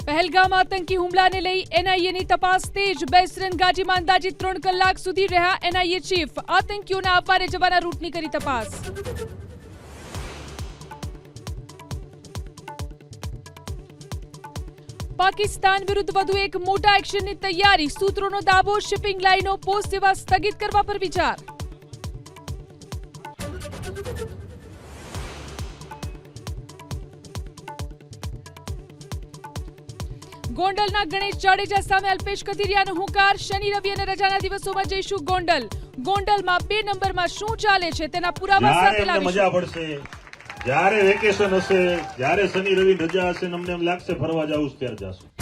પહેલગામ આતંકી હુમલાને લઈ એનઆઈએની તપાસ તેજ. બેસરન ઘાટીમાં અંદાજિત 3 કલાક સુધી રહ્યા એનઆઈએ ચીફ. આતંકીઓના આવવાને જવાના રૂટની કરી તપાસ. પાકિસ્તાન વિરુદ્ધ વધુ એક મોટા એક્શનની તૈયારી. સૂત્રોનો દાવો, શિપિંગ લાઇનો પોસ્ટ સેવા સ્થગિત કરવા પર વિચાર. ગોંડલના ગણેશ જાડેજા સામે અલ્પેશ કથિરિયાનો હુંકાર. શનિ રવિ અને રજાના દિવસોમાં જઈશું ગોંડલ. ગોંડલમાં 2 નંબરમાં શું ચાલે છે તેના પુરાવા સાથે લાવીશું. મજા પડશે જ્યારે વેકેશન હશે, જ્યારે શનિ રવિ રજા હશે, અમને એમ લાગશે ફરવા જાવું ત્યારે જાશું.